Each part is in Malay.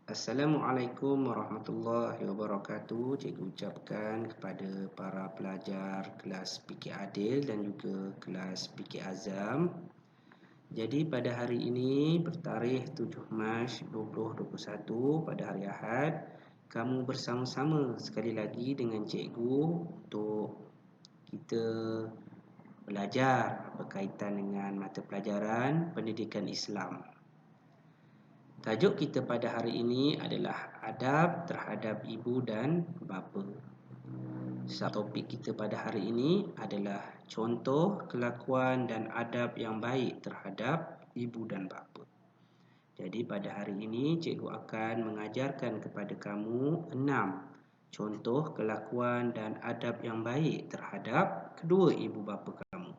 Assalamualaikum warahmatullahi wabarakatuh. Cikgu ucapkan kepada para pelajar kelas PK Adil dan juga kelas PK Azam. Jadi pada hari ini bertarikh 7 Mac 2021 pada hari Ahad, kamu bersama-sama sekali lagi dengan cikgu untuk kita belajar berkaitan dengan mata pelajaran pendidikan Islam. Tajuk kita pada hari ini adalah adab terhadap ibu dan bapa. Subtopik kita pada hari ini adalah contoh kelakuan dan adab yang baik terhadap ibu dan bapa. Jadi pada hari ini cikgu akan mengajarkan kepada kamu 6 contoh kelakuan dan adab yang baik terhadap kedua ibu bapa kamu.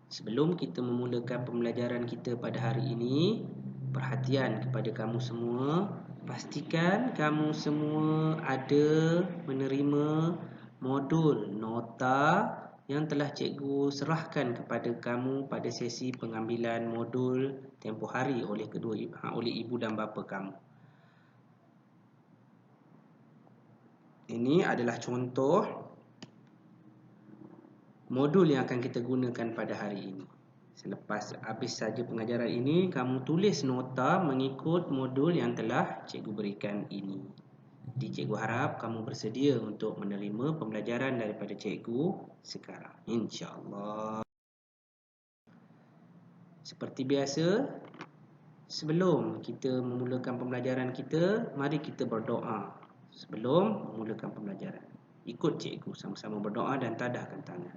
Sebelum kita memulakan pembelajaran kita pada hari ini, perhatian kepada kamu semua, pastikan kamu semua ada menerima modul nota yang telah cikgu serahkan kepada kamu pada sesi pengambilan modul tempoh hari oleh ibu dan bapa kamu. Ini adalah contoh modul yang akan kita gunakan pada hari ini. Selepas habis saja pengajaran ini, kamu tulis nota mengikut modul yang telah cikgu berikan ini. Jadi cikgu harap kamu bersedia untuk menerima pembelajaran daripada cikgu sekarang, insya-Allah. Seperti biasa, sebelum kita memulakan pembelajaran kita, mari kita berdoa sebelum memulakan pembelajaran. Ikut cikgu sama-sama berdoa dan tadahkan tangan.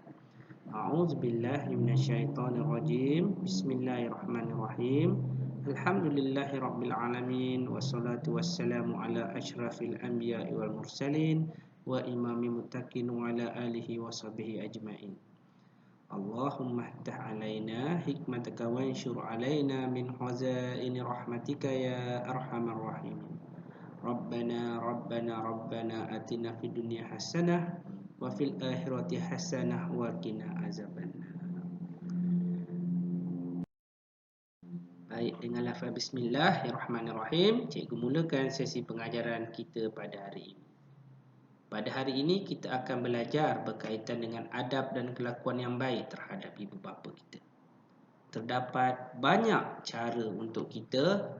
A'udzubillahi minasyaitonirrajim. Bismillahirrahmanirrahim. Alhamdulillahirabbil alamin wassalatu wassalamu ala asyrafil anbiya'i wal mursalin wa imamil muttaqin wa ala alihi washabihi ajmain. Allahumma iftah alaina hikmataka wanshur alaina min khazaini rahmatika ya arhamar rahimin. Rabbana atina fid dunya hasanah wa fil akhirati hasanah wa qina azabannar. Baik, dengan lafaz bismillahirrahmanirrahim, cikgu mulakan sesi pengajaran kita pada hari ini. Pada hari ini kita akan belajar berkaitan dengan adab dan kelakuan yang baik terhadap ibu bapa kita. Terdapat banyak cara untuk kita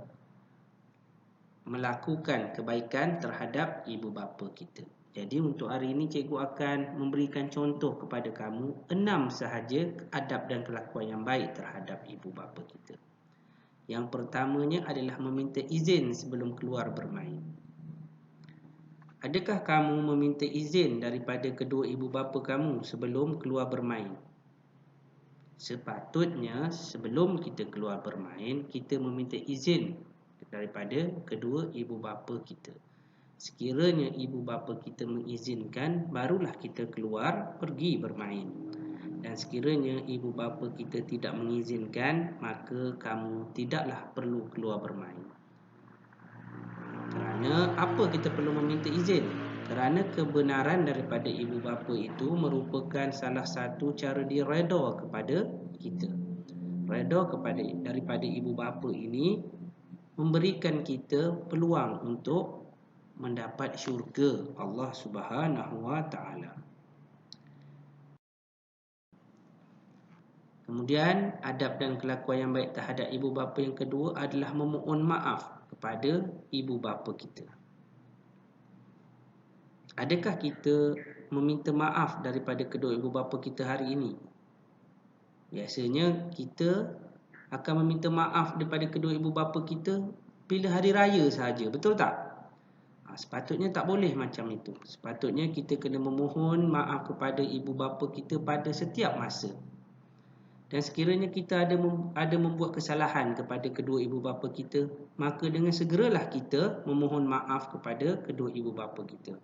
melakukan kebaikan terhadap ibu bapa kita. Jadi untuk hari ini cikgu akan memberikan contoh kepada kamu 6 sahaja adab dan kelakuan yang baik terhadap ibu bapa kita. Yang pertamanya adalah meminta izin sebelum keluar bermain. Adakah kamu meminta izin daripada kedua ibu bapa kamu sebelum keluar bermain? Sepatutnya sebelum kita keluar bermain, kita meminta izin daripada kedua ibu bapa kita. Sekiranya ibu bapa kita mengizinkan, barulah kita keluar pergi bermain. Dan sekiranya ibu bapa kita tidak mengizinkan, maka kamu tidaklah perlu keluar bermain. Kerana apa kita perlu meminta izin? Kerana kebenaran daripada ibu bapa itu merupakan salah satu cara dia redha kepada kita. Redha daripada ibu bapa ini memberikan kita peluang untuk mendapat syurga Allah Subhanahu wa taala. Kemudian adab dan kelakuan yang baik terhadap ibu bapa yang kedua adalah memohon maaf kepada ibu bapa kita. Adakah kita meminta maaf daripada kedua ibu bapa kita hari ini? Biasanya kita akan meminta maaf daripada kedua ibu bapa kita bila hari raya sahaja, betul tak? Sepatutnya tak boleh macam itu. Sepatutnya kita kena memohon maaf kepada ibu bapa kita pada setiap masa. Dan sekiranya kita ada membuat kesalahan kepada kedua ibu bapa kita, maka dengan segeralah kita memohon maaf kepada kedua ibu bapa kita.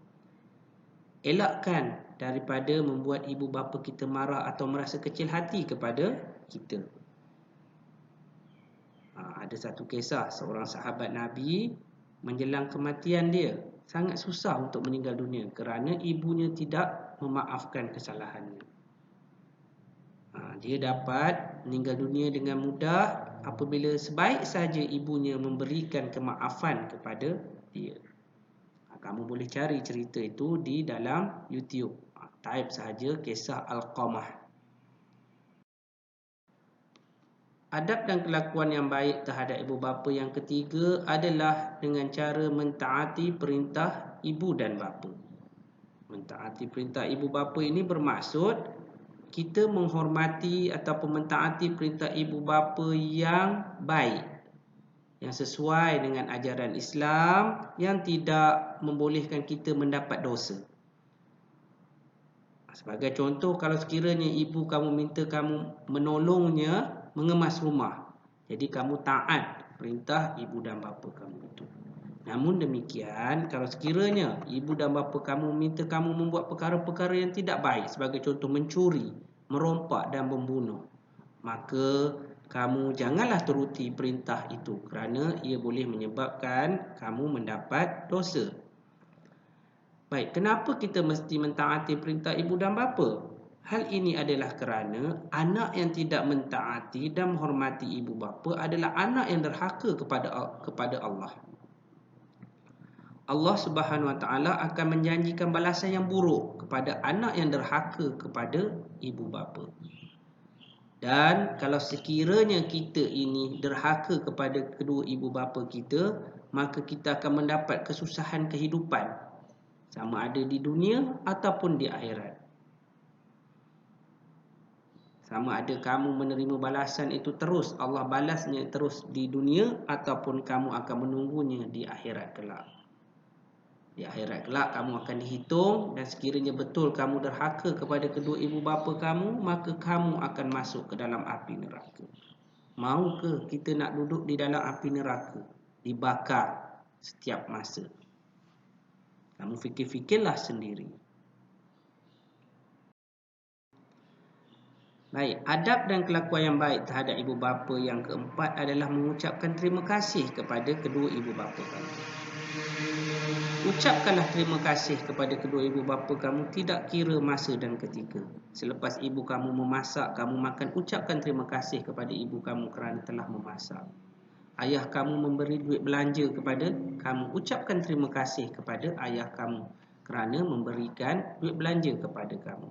Elakkan daripada membuat ibu bapa kita marah atau merasa kecil hati kepada kita. Ada satu kisah seorang sahabat Nabi menjelang kematian dia sangat susah untuk meninggal dunia kerana ibunya tidak memaafkan kesalahannya. Dia dapat meninggal dunia dengan mudah apabila sebaik saja ibunya memberikan kemaafan kepada dia. Kamu boleh cari cerita itu di dalam YouTube. Type sahaja kisah Al-Qamah. Adab dan kelakuan yang baik terhadap ibu bapa yang ketiga adalah dengan cara mentaati perintah ibu dan bapa. Mentaati perintah ibu bapa ini bermaksud kita menghormati ataupun mentaati perintah ibu bapa yang baik, yang sesuai dengan ajaran Islam, yang tidak membolehkan kita mendapat dosa. Sebagai contoh, kalau sekiranya ibu kamu minta kamu menolongnya mengemas rumah, jadi kamu taat perintah ibu dan bapa kamu itu. Namun demikian, kalau sekiranya ibu dan bapa kamu minta kamu membuat perkara-perkara yang tidak baik, sebagai contoh mencuri, merompak dan membunuh, maka kamu janganlah turuti perintah itu kerana ia boleh menyebabkan kamu mendapat dosa. Baik, kenapa kita mesti mentaati perintah ibu dan bapa? Hal ini adalah kerana anak yang tidak mentaati dan menghormati ibu bapa adalah anak yang derhaka kepada Allah. Allah Subhanahu Wa Taala akan menjanjikan balasan yang buruk kepada anak yang derhaka kepada ibu bapa. Dan kalau sekiranya kita ini derhaka kepada kedua ibu bapa kita, maka kita akan mendapat kesusahan kehidupan, sama ada di dunia ataupun di akhirat. Sama ada kamu menerima balasan itu terus, Allah balasnya terus di dunia, ataupun kamu akan menunggunya di akhirat kelak. Di akhirat kelak kamu akan dihitung, dan sekiranya betul kamu derhaka kepada kedua ibu bapa kamu, maka kamu akan masuk ke dalam api neraka. Mau ke kita nak duduk di dalam api neraka, dibakar setiap masa? Kamu fikir-fikirlah sendiri. Baik, adab dan kelakuan yang baik terhadap ibu bapa yang keempat adalah mengucapkan terima kasih kepada kedua ibu bapa kamu. Ucapkanlah terima kasih kepada kedua ibu bapa kamu tidak kira masa dan ketika. Selepas ibu kamu memasak, kamu makan, ucapkan terima kasih kepada ibu kamu kerana telah memasak. Ayah kamu memberi duit belanja kepada kamu, ucapkan terima kasih kepada ayah kamu kerana memberikan duit belanja kepada kamu.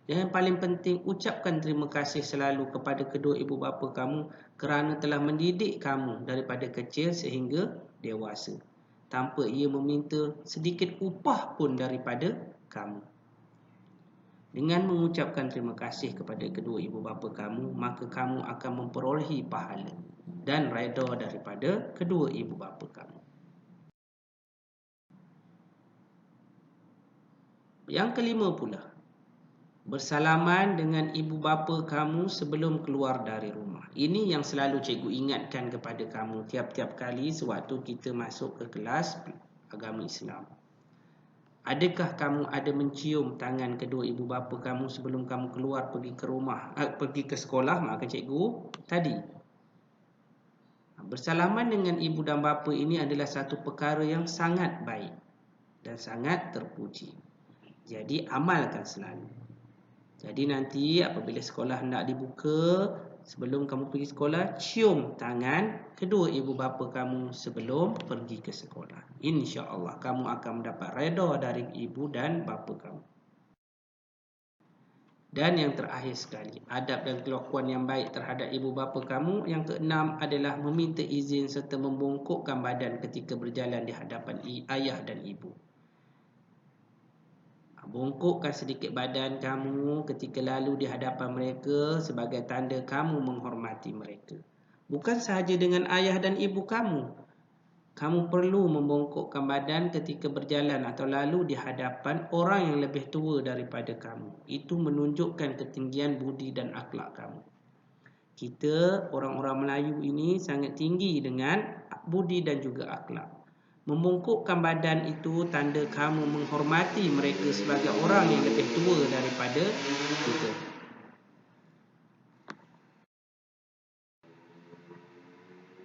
Dan yang paling penting, ucapkan terima kasih selalu kepada kedua ibu bapa kamu kerana telah mendidik kamu daripada kecil sehingga dewasa, tanpa ia meminta sedikit upah pun daripada kamu. Dengan mengucapkan terima kasih kepada kedua ibu bapa kamu, maka kamu akan memperolehi pahala dan redha daripada kedua ibu bapa kamu. Yang kelima pula, bersalaman dengan ibu bapa kamu sebelum keluar dari rumah. Ini yang selalu cikgu ingatkan kepada kamu tiap-tiap kali sewaktu kita masuk ke kelas agama Islam. Adakah kamu ada mencium tangan kedua ibu bapa kamu sebelum kamu keluar pergi ke rumah, pergi ke sekolah, maka cikgu tadi. Bersalaman dengan ibu dan bapa ini adalah satu perkara yang sangat baik dan sangat terpuji. Jadi amalkan selalu. Jadi nanti apabila sekolah hendak dibuka, sebelum kamu pergi sekolah, cium tangan kedua ibu bapa kamu sebelum pergi ke sekolah. InsyaAllah kamu akan mendapat redha dari ibu dan bapa kamu. Dan yang terakhir sekali, adab dan kelakuan yang baik terhadap ibu bapa kamu yang keenam adalah meminta izin serta membongkokkan badan ketika berjalan di hadapan ayah dan ibu. Bongkokkan sedikit badan kamu ketika lalu di hadapan mereka sebagai tanda kamu menghormati mereka. Bukan sahaja dengan ayah dan ibu kamu. Kamu perlu membongkokkan badan ketika berjalan atau lalu di hadapan orang yang lebih tua daripada kamu. Itu menunjukkan ketinggian budi dan akhlak kamu. Kita orang-orang Melayu ini sangat tinggi dengan budi dan juga akhlak. Membongkokkan badan itu tanda kamu menghormati mereka sebagai orang yang lebih tua daripada kita.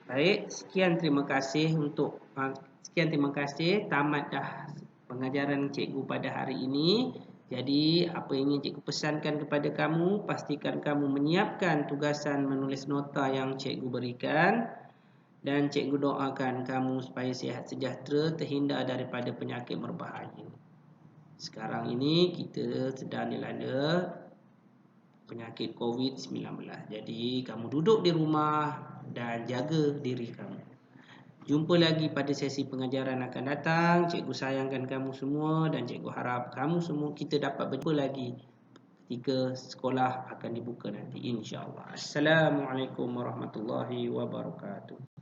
Baik, sekian terima kasih tamat dah pengajaran cikgu pada hari ini. Jadi, apa yang ingin cikgu pesankan kepada kamu, pastikan kamu menyiapkan tugasan menulis nota yang cikgu berikan. Dan cikgu doakan kamu supaya sihat sejahtera, terhindar daripada penyakit berbahaya. Sekarang ini kita sedang dilanda penyakit COVID-19. Jadi, kamu duduk di rumah dan jaga diri kamu. Jumpa lagi pada sesi pengajaran akan datang. Cikgu sayangkan kamu semua dan cikgu harap kamu semua kita dapat berjumpa lagi ketika sekolah akan dibuka nanti, insya-Allah. Assalamualaikum warahmatullahi wabarakatuh.